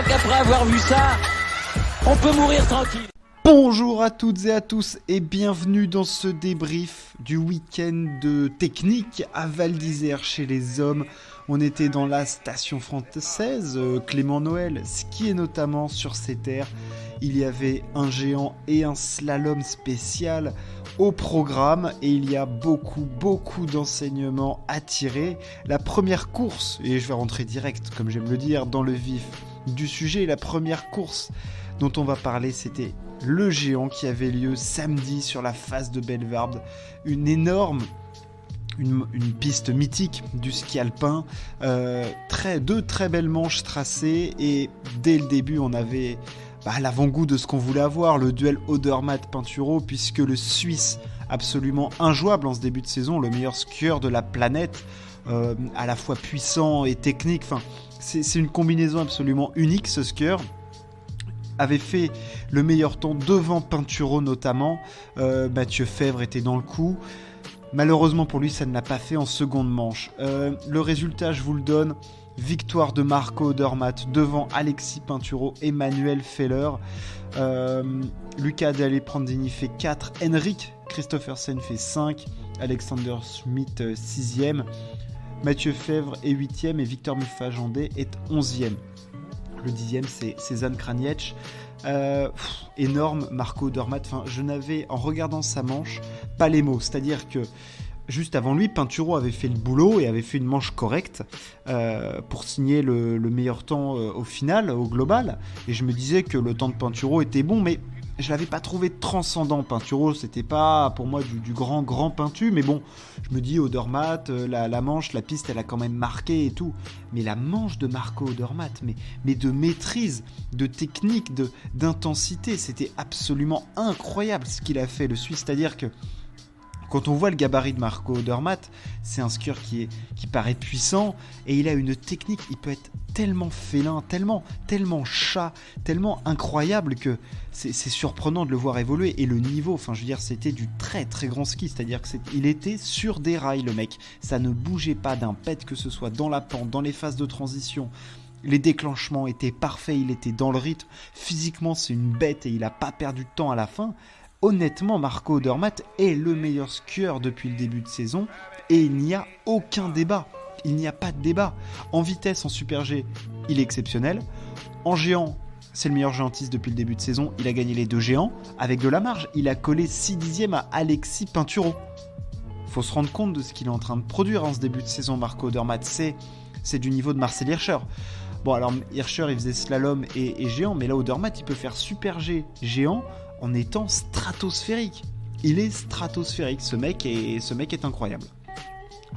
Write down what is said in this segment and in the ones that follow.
crois qu'après avoir vu ça, on peut mourir tranquille. Bonjour à toutes et à tous et bienvenue dans ce débrief du week-end de technique à Val d'Isère chez les hommes. On était dans la station française, Clément Noël skiait notamment sur ces terres. Il y avait un géant et un slalom spécial au programme et il y a beaucoup d'enseignements à tirer. La première course, et je vais rentrer direct comme j'aime le dire dans le vif du sujet, la première course dont on va parler, c'était le géant qui avait lieu samedi sur la face de Bellewaerde. Une énorme, une piste mythique du ski alpin, deux très belles manches tracées et dès le début on avait l'avant-goût de ce qu'on voulait avoir, le duel Odermatt-Pinturo, puisque le Suisse absolument injouable en ce début de saison, le meilleur skieur de la planète, à la fois puissant et technique, c'est une combinaison absolument unique ce skieur, avait fait le meilleur temps devant Pinturo notamment. Mathieu Febvre était dans le coup. Malheureusement pour lui, ça ne l'a pas fait en seconde manche. Le résultat, je vous le donne. Victoire de Marco Odermatt devant Alexis Pinturo et Manuel Feller. Lucas Delle-Prandini fait 4. Henrik Kristoffersen fait 5. Alexander Schmidt 6e. Mathieu Febvre est 8e et Victor Mufajandé est 11e. Le 10e, c'est Cezanne Krajniec. Énorme, Marco Odermatt. Je n'avais, en regardant sa manche, pas les mots. C'est-à-dire que juste avant lui, Pinturo avait fait le boulot et avait fait une manche correcte pour signer le meilleur temps au final, au global. Et je me disais que le temps de Pinturo était bon, mais je l'avais pas trouvé transcendant. Pinturo, c'était pas pour moi du grand Pintu, mais bon, je me dis Odermatt, la manche, la piste, elle a quand même marqué et tout. Mais la manche de Marco Odermatt, mais de maîtrise, de technique, d'intensité, c'était absolument incroyable ce qu'il a fait, le Suisse. C'est-à-dire que quand on voit le gabarit de Marco Odermatt, c'est un skieur qui paraît puissant et il a une technique, il peut être tellement félin, tellement chat, tellement incroyable que c'est surprenant de le voir évoluer. Et le niveau, c'était du très grand ski, c'est-à-dire qu'il était sur des rails le mec, ça ne bougeait pas d'un pet que ce soit dans la pente, dans les phases de transition. Les déclenchements étaient parfaits, il était dans le rythme, physiquement c'est une bête et il n'a pas perdu de temps à la fin. Honnêtement, Marco Odermatt est le meilleur skieur depuis le début de saison et il n'y a aucun débat. Il n'y a pas de débat. En vitesse, en Super G, il est exceptionnel. En géant, c'est le meilleur géantiste depuis le début de saison. Il a gagné les 2 géants avec de la marge. Il a collé 6 dixièmes à Alexis Pinturo. Il faut se rendre compte de ce qu'il est en train de produire en ce début de saison, Marco Odermatt. C'est du niveau de Marcel Hirscher. Bon, alors Hirscher, il faisait slalom et géant, mais là, Odermatt, il peut faire Super G géant en étant stratosphérique. Il est stratosphérique, ce mec est incroyable.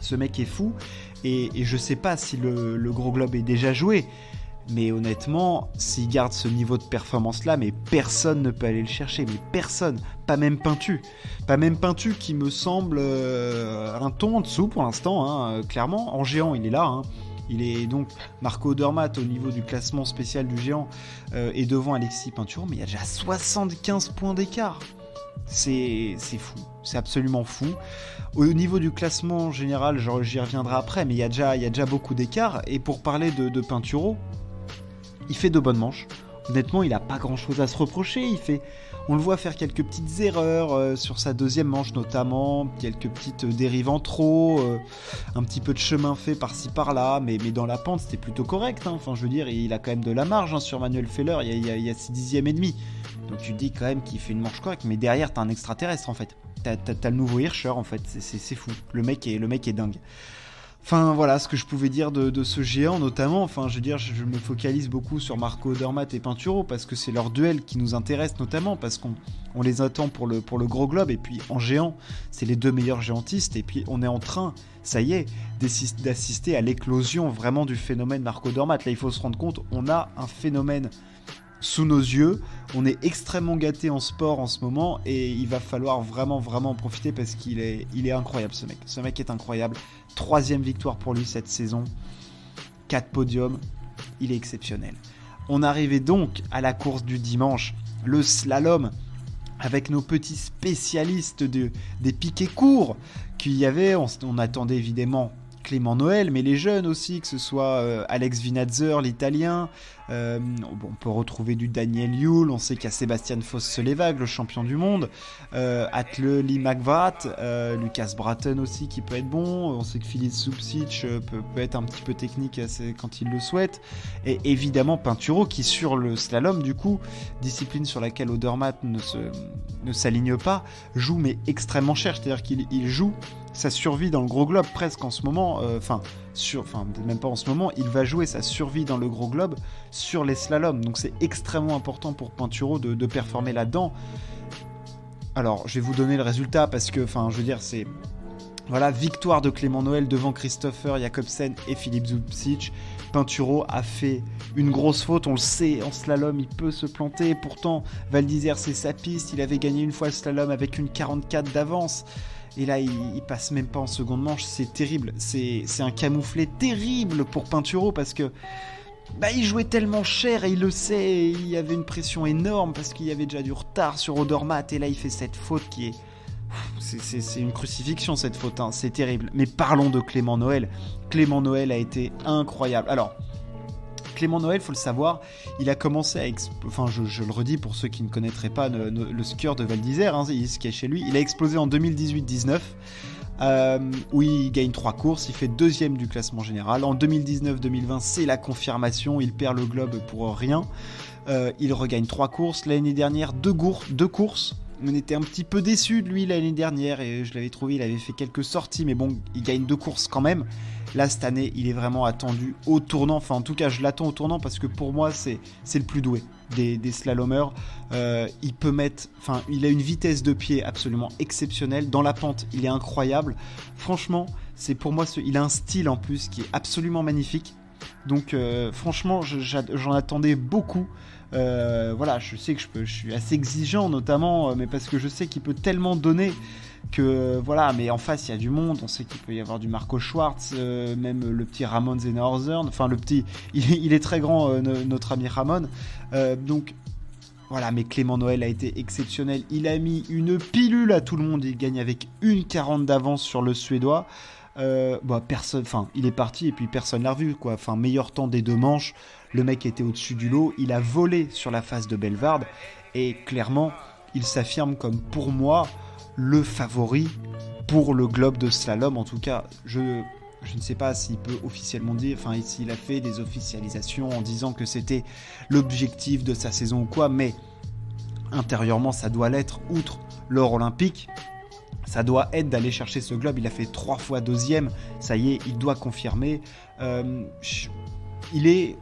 Ce mec est fou, et je sais pas si le gros globe est déjà joué, mais honnêtement, s'il garde ce niveau de performance-là, mais personne ne peut aller le chercher, mais personne, pas même Pintu qui me semble un ton en dessous pour l'instant, clairement. En géant, il est là, Il est donc Marco Odermatt au niveau du classement spécial du géant et devant Alexis Pinturo, mais il y a déjà 75 points d'écart. C'est fou, c'est absolument fou. Au niveau du classement général, j'y reviendrai après, mais il y a déjà beaucoup d'écart. Et pour parler de Pinturo, il fait de bonnes manches. Honnêtement, il n'a pas grand-chose à se reprocher. On le voit faire quelques petites erreurs sur sa deuxième manche notamment, quelques petites dérives en trop, un petit peu de chemin fait par-ci par-là, mais dans la pente c'était plutôt correct. Il a quand même de la marge sur Manuel Feller, il y a 6 dixièmes et demi. Donc tu te dis quand même qu'il fait une manche correcte, mais derrière t'as un extraterrestre en fait. T'as le nouveau Hirscher en fait, c'est fou. Le mec est dingue. Voilà ce que je pouvais dire de ce géant notamment. Je me focalise beaucoup sur Marco Odermatt et Pinturo parce que c'est leur duel qui nous intéresse notamment parce qu'on les attend pour le gros globe. Et puis en géant, c'est les 2 meilleurs géantistes. Et puis on est en train, ça y est, d'assister à l'éclosion vraiment du phénomène Marco Odermatt. Là, il faut se rendre compte, on a un phénomène sous nos yeux. On est extrêmement gâtés en sport en ce moment et il va falloir vraiment en profiter parce qu'il est incroyable ce mec. Ce mec est incroyable. 3e victoire pour lui cette saison. 4 podiums. Il est exceptionnel. On arrivait donc à la course du dimanche, le slalom, avec nos petits spécialistes des piquets courts qu'il y avait. On attendait évidemment Clément Noël, mais les jeunes aussi, que ce soit Alex Vinazzer, l'italien. On peut retrouver du Daniel Yule, on sait qu'il y a Sébastien Foss-Selevag, le champion du monde, Atle Lee McVat, Lucas Bratton aussi qui peut être bon, on sait que Filip Zubcic peut être un petit peu technique quand il le souhaite, et évidemment Pinturo qui sur le slalom du coup, discipline sur laquelle Odermatt ne s'aligne pas, joue mais extrêmement cher, c'est-à-dire qu'il joue sa survie dans le gros globe presque en ce moment, même pas en ce moment, il va jouer sa survie dans le gros globe sur les slaloms, donc c'est extrêmement important pour Pinturo de performer là-dedans. Alors je vais vous donner le résultat parce que, je veux dire, c'est voilà, victoire de Clément Noël devant Christopher Jacobsen et Filip Zubcic. Pinturo a fait une grosse faute, on le sait, en slalom il peut se planter, pourtant Val d'Isère c'est sa piste, il avait gagné une fois le slalom avec une 44 d'avance. Et là, il passe même pas en seconde manche, c'est terrible. C'est un camouflet terrible pour Pinturo parce que il jouait tellement cher et il le sait, il y avait une pression énorme parce qu'il y avait déjà du retard sur Odermatt et là il fait cette faute qui est... C'est une crucifixion cette faute, hein, c'est terrible. Mais parlons de Clément Noël. Clément Noël a été incroyable. Alors... Clément Noël, il faut le savoir, il a commencé à... je le redis pour ceux qui ne connaîtraient pas le skieur de Val d'Isère, il skiait chez lui. Il a explosé en 2018-19, où il gagne 3 courses, il fait 2e du classement général. En 2019-2020, c'est la confirmation, il perd le globe pour rien. Il regagne 3 courses. L'année dernière, 2 courses. On était un petit peu déçus de lui l'année dernière, et je l'avais trouvé, il avait fait quelques sorties, mais bon, il gagne 2 courses quand même. Là, cette année, il est vraiment attendu au tournant. Enfin, en tout cas, je l'attends au tournant parce que pour moi, c'est le plus doué des slalomers. Il peut mettre... il a une vitesse de pied absolument exceptionnelle. Dans la pente, il est incroyable. Franchement, c'est pour moi... il a un style en plus qui est absolument magnifique. Donc, franchement, j'en attendais beaucoup. Je sais que je suis assez exigeant, notamment, mais parce que je sais qu'il peut tellement donner... mais en face il y a du monde, on sait qu'il peut y avoir du Marco Schwartz, même le petit Ramon Zenhausen, le petit, il est très grand, notre ami Ramon, mais Clément Noël a été exceptionnel, il a mis une pilule à tout le monde, il gagne avec une 40 d'avance sur le Suédois, il est parti et puis personne l'a revu, meilleur temps des 2 manches, le mec était au-dessus du lot, il a volé sur la face de Bellewaerde, et clairement, il s'affirme comme pour moi, le favori pour le globe de slalom. En tout cas, je ne sais pas s'il peut officiellement dire, s'il a fait des officialisations en disant que c'était l'objectif de sa saison ou quoi, mais intérieurement, ça doit l'être, outre l'or olympique, ça doit être d'aller chercher ce globe. Il a fait 3 fois 2e, ça y est, il doit confirmer. Il est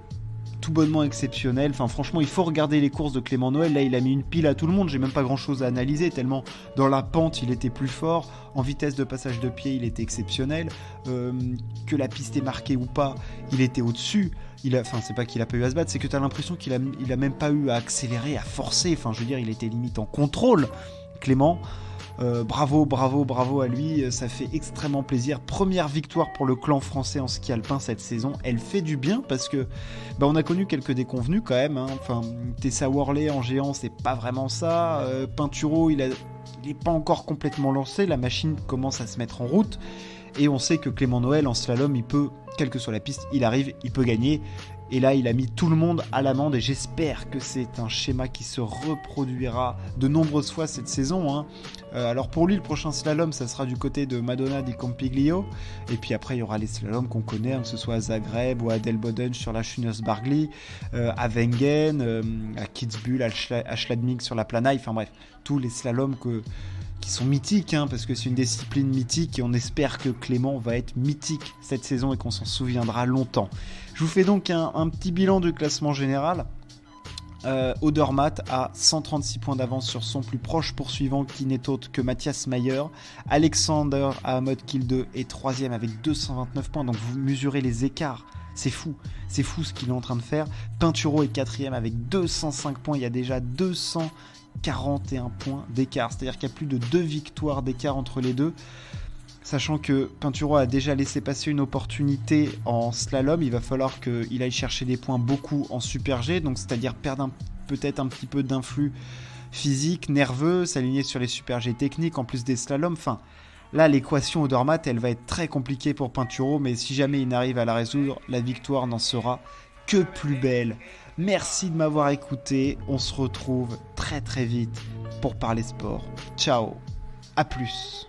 tout bonnement exceptionnel. Franchement, il faut regarder les courses de Clément Noël. Là, il a mis une pile à tout le monde. J'ai même pas grand chose à analyser, tellement dans la pente, il était plus fort. En vitesse de passage de pied, il était exceptionnel. Que la piste est marquée ou pas, il était au-dessus. C'est pas qu'il a pas eu à se battre, c'est que tu as l'impression qu'il a même pas eu à accélérer, à forcer. Il était limite en contrôle, Clément. Bravo à lui, ça fait extrêmement plaisir. Première victoire pour le clan français en ski alpin cette saison, elle fait du bien parce que on a connu quelques déconvenus quand même, Tessa Worley en géant, c'est pas vraiment ça. Pinturo, il est pas encore complètement lancé, la machine commence à se mettre en route et on sait que Clément Noël en slalom, il peut, quelle que soit la piste, il arrive, il peut gagner. Et là, il a mis tout le monde à l'amende et j'espère que c'est un schéma qui se reproduira de nombreuses fois cette saison. Alors pour lui, le prochain slalom, ça sera du côté de Madonna di Campiglio. Et puis après, il y aura les slaloms qu'on connaît, que ce soit à Zagreb ou à Delboden sur la Schuners-Bargli, à Wengen, à Kitzbühel, à Schladming sur la Planaille. Bref, tous les slaloms qui sont mythiques, parce que c'est une discipline mythique et on espère que Clément va être mythique cette saison et qu'on s'en souviendra longtemps. Je vous fais donc un petit bilan du classement général. Odermatt a 136 points d'avance sur son plus proche poursuivant qui n'est autre que Matthias Mayer. Alexander Ahamod-Kilde est 3e avec 229 points, donc vous mesurez les écarts. C'est fou ce qu'il est en train de faire. Pinturo est 4e avec 205 points, il y a déjà 241 points d'écart, c'est-à-dire qu'il y a plus de 2 victoires d'écart entre les deux. Sachant que Pinturo a déjà laissé passer une opportunité en slalom, il va falloir qu'il aille chercher des points beaucoup en Super G, donc c'est-à-dire perdre peut-être un petit peu d'influx physique, nerveux, s'aligner sur les Super G techniques en plus des slaloms. Là, l'équation Odermatt, elle va être très compliquée pour Pinturo, mais si jamais il arrive à la résoudre, la victoire n'en sera que plus belle. Merci de m'avoir écouté, on se retrouve très très vite pour parler sport. Ciao, à plus.